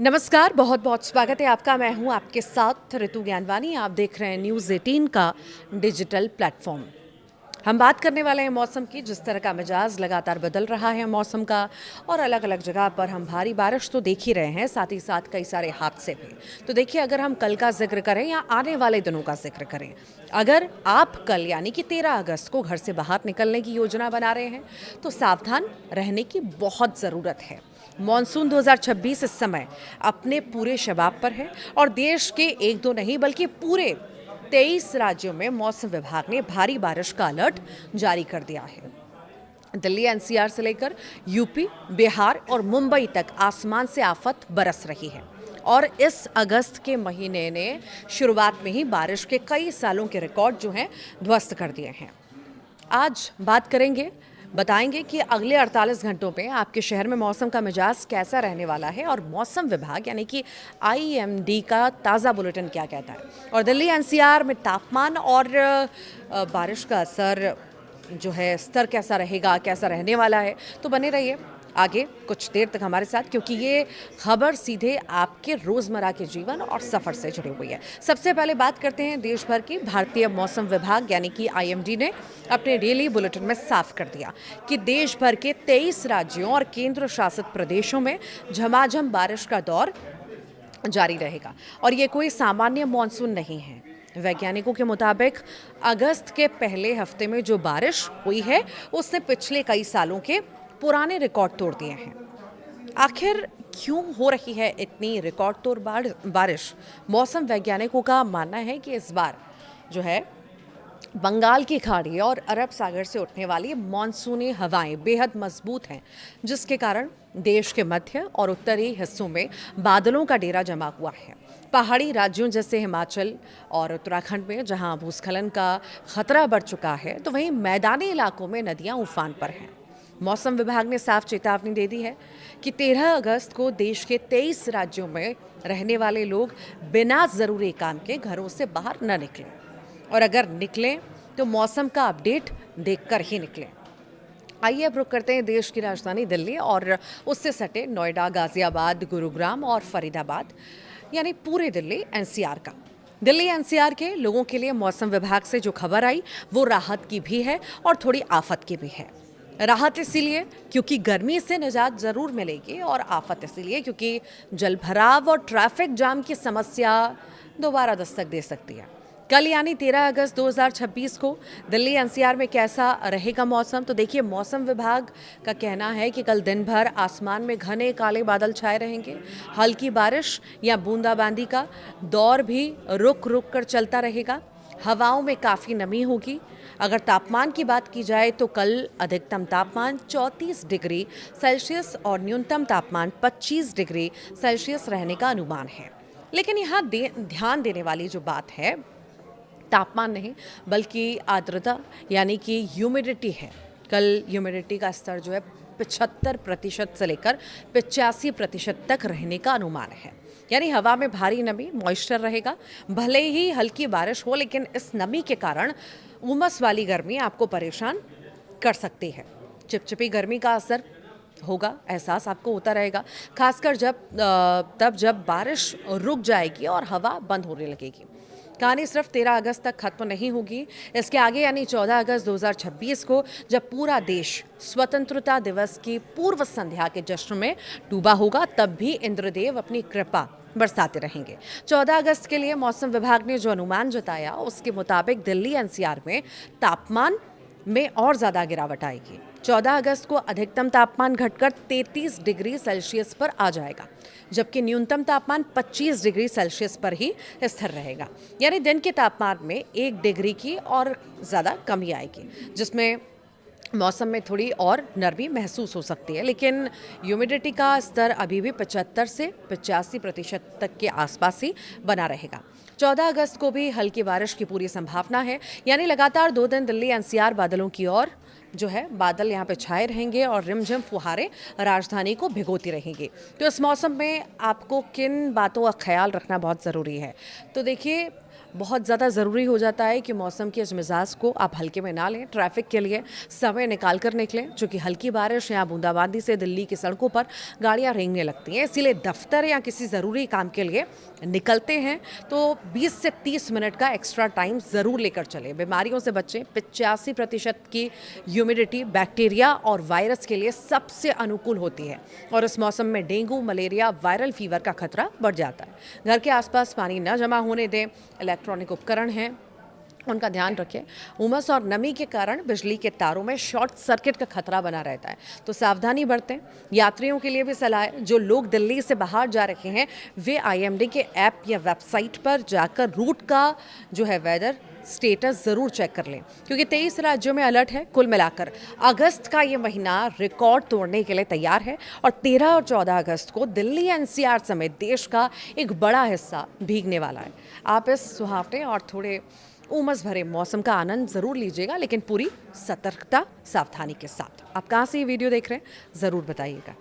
नमस्कार, बहुत बहुत स्वागत है आपका। मैं हूं आपके साथ ऋतु ज्ञानवानी। आप देख रहे हैं न्यूज़ 18 का डिजिटल प्लेटफॉर्म। हम बात करने वाले हैं मौसम की। जिस तरह का मिजाज लगातार बदल रहा है मौसम का, और अलग अलग जगह पर हम भारी बारिश तो देख ही रहे हैं, साथ ही साथ कई सारे हादसे भी। तो देखिए, अगर हम कल का जिक्र करें या आने वाले दिनों का जिक्र करें, अगर आप कल यानी कि 13 अगस्त को घर से बाहर निकलने की योजना बना रहे हैं तो सावधान रहने की बहुत ज़रूरत है। मॉनसून 2026 इस समय अपने पूरे शबाब पर है और देश के एक दो नहीं बल्कि पूरे 23 राज्यों में मौसम विभाग ने भारी बारिश का अलर्ट जारी कर दिया है। दिल्ली एनसीआर से लेकर यूपी, बिहार और मुंबई तक आसमान से आफत बरस रही है और इस अगस्त के महीने ने शुरुआत में ही बारिश के कई सालों के रिकॉर्ड जो हैं ध्वस्त कर दिए हैं। आज बात करेंगे, बताएंगे कि अगले 48 घंटों में आपके शहर में मौसम का मिजाज कैसा रहने वाला है और मौसम विभाग यानी कि आईएमडी का ताज़ा बुलेटिन क्या कहता है, और दिल्ली एनसीआर में तापमान और बारिश का असर जो है स्तर कैसा रहेगा, कैसा रहने वाला है। तो बने रहिए आगे कुछ देर तक हमारे साथ, क्योंकि ये खबर सीधे आपके रोज़मर्रा के जीवन और सफ़र से जुड़ी हुई है। सबसे पहले बात करते हैं देश भर की। भारतीय मौसम विभाग यानी कि आईएमडी ने अपने डेली बुलेटिन में साफ कर दिया कि देश भर के 23 राज्यों और केंद्र शासित प्रदेशों में झमाझम बारिश का दौर जारी रहेगा और ये कोई सामान्य मानसून नहीं है। वैज्ञानिकों के मुताबिक अगस्त के पहले हफ्ते में जो बारिश हुई है उसने पिछले कई सालों के पुराने रिकॉर्ड तोड़ दिए हैं। आखिर क्यों हो रही है इतनी रिकॉर्ड तोड़ बारिश? मौसम वैज्ञानिकों का मानना है कि इस बार जो है बंगाल की खाड़ी और अरब सागर से उठने वाली मानसूनी हवाएं बेहद मजबूत हैं, जिसके कारण देश के मध्य और उत्तरी हिस्सों में बादलों का डेरा जमा हुआ है। पहाड़ी राज्यों जैसे हिमाचल और उत्तराखंड में जहां भूस्खलन का खतरा बढ़ चुका है, तो वहीं मैदानी इलाकों में नदियां उफान पर हैं। मौसम विभाग ने साफ चेतावनी दे दी है कि 13 अगस्त को देश के 23 राज्यों में रहने वाले लोग बिना ज़रूरी काम के घरों से बाहर न निकलें, और अगर निकलें तो मौसम का अपडेट देखकर ही निकलें। आइए अब रुक करते हैं देश की राजधानी दिल्ली और उससे सटे नोएडा, गाजियाबाद, गुरुग्राम और फरीदाबाद, यानी पूरे दिल्ली एनसीआर का। दिल्ली एनसीआर के लोगों के लिए मौसम विभाग से जो खबर आई वो राहत की भी है और थोड़ी आफत की भी है। राहत इसीलिए क्योंकि गर्मी से निजात ज़रूर मिलेगी, और आफत इसीलिए क्योंकि जलभराव और ट्रैफिक जाम की समस्या दोबारा दस्तक दे सकती है। कल यानी 13 अगस्त 2026 को दिल्ली एनसीआर में कैसा रहेगा मौसम? तो देखिए, मौसम विभाग का कहना है कि कल दिन भर आसमान में घने काले बादल छाए रहेंगे। हल्की बारिश या बूंदाबांदी का दौर भी रुक रुक कर चलता रहेगा। हवाओं में काफ़ी नमी होगी। अगर तापमान की बात की जाए तो कल अधिकतम तापमान 34 डिग्री सेल्सियस और न्यूनतम तापमान 25 डिग्री सेल्सियस रहने का अनुमान है। लेकिन यहाँ ध्यान देने वाली जो बात है, तापमान नहीं बल्कि आर्द्रता यानी कि ह्यूमिडिटी है। कल ह्यूमिडिटी का स्तर जो है 75% से लेकर 85% तक रहने का अनुमान है, यानी हवा में भारी नमी, मॉइस्चर रहेगा। भले ही हल्की बारिश हो, लेकिन इस नमी के कारण उमस वाली गर्मी आपको परेशान कर सकती है। चिपचिपी गर्मी का असर होगा, एहसास आपको होता रहेगा, खासकर जब बारिश रुक जाएगी और हवा बंद होने लगेगी। कहानी सिर्फ 13 अगस्त तक खत्म नहीं होगी। इसके आगे यानी 14 अगस्त 2026 को जब पूरा देश स्वतंत्रता दिवस की पूर्व संध्या के जश्न में डूबा होगा, तब भी इंद्रदेव अपनी कृपा बरसाते रहेंगे। 14 अगस्त के लिए मौसम विभाग ने जो अनुमान जताया उसके मुताबिक दिल्ली एनसीआर में तापमान में और ज़्यादा गिरावट आएगी। 14 अगस्त को अधिकतम तापमान घटकर 33 डिग्री सेल्सियस पर आ जाएगा, जबकि न्यूनतम तापमान 25 डिग्री सेल्सियस पर ही स्थिर रहेगा। यानी दिन के तापमान में 1 डिग्री की और ज़्यादा कमी आएगी, जिसमें मौसम में थोड़ी और नरमी महसूस हो सकती है। लेकिन ह्यूमिडिटी का स्तर अभी भी 75 से 85% तक के आसपास ही बना रहेगा। 14 अगस्त को भी हल्की बारिश की पूरी संभावना है, यानी लगातार 2 दिन दिल्ली एनसीआर बादलों की ओर जो है बादल यहाँ पे छाए रहेंगे और रिमझिम फुहारें राजधानी को भिगोती रहेंगी। तो इस मौसम में आपको किन बातों का ख्याल रखना बहुत ज़रूरी है? तो देखिए, बहुत ज़्यादा ज़रूरी हो जाता है कि मौसम के इस मिजाज को आप हल्के में ना लें। ट्रैफिक के लिए समय निकाल कर निकलें, क्योंकि हल्की बारिश या बूंदाबांदी से दिल्ली की सड़कों पर गाड़ियां रेंगने लगती हैं। इसीलिए दफ्तर या किसी ज़रूरी काम के लिए निकलते हैं तो 20 से 30 मिनट का एक्स्ट्रा टाइम ज़रूर लेकर चलें। बीमारियों से बचें। 85% की ह्यूमिडिटी बैक्टीरिया और वायरस के लिए सबसे अनुकूल होती है और इस मौसम में डेंगू, मलेरिया, वायरल फीवर का खतरा बढ़ जाता है। घर के आसपास पानी न जमा होने दें। इलेक्ट्रॉनिक उपकरण हैं, उनका ध्यान रखें। उमस और नमी के कारण बिजली के तारों में शॉर्ट सर्किट का खतरा बना रहता है, तो सावधानी बरतें। यात्रियों के लिए भी सलाह है, जो लोग दिल्ली से बाहर जा रहे हैं वे आईएमडी के ऐप या वेबसाइट पर जाकर रूट का जो है वेदर स्टेटस ज़रूर चेक कर लें, क्योंकि 23 राज्यों में अलर्ट है। कुल मिलाकर अगस्त का ये महीना रिकॉर्ड तोड़ने के लिए तैयार है और 13 और 14 अगस्त को दिल्ली एनसीआर समेत देश का एक बड़ा हिस्सा भीगने वाला है। आप इस सुहावने और थोड़े उमस भरे मौसम का आनंद ज़रूर लीजिएगा, लेकिन पूरी सतर्कता, सावधानी के साथ। आप कहाँ से ये वीडियो देख रहे हैं ज़रूर बताइएगा।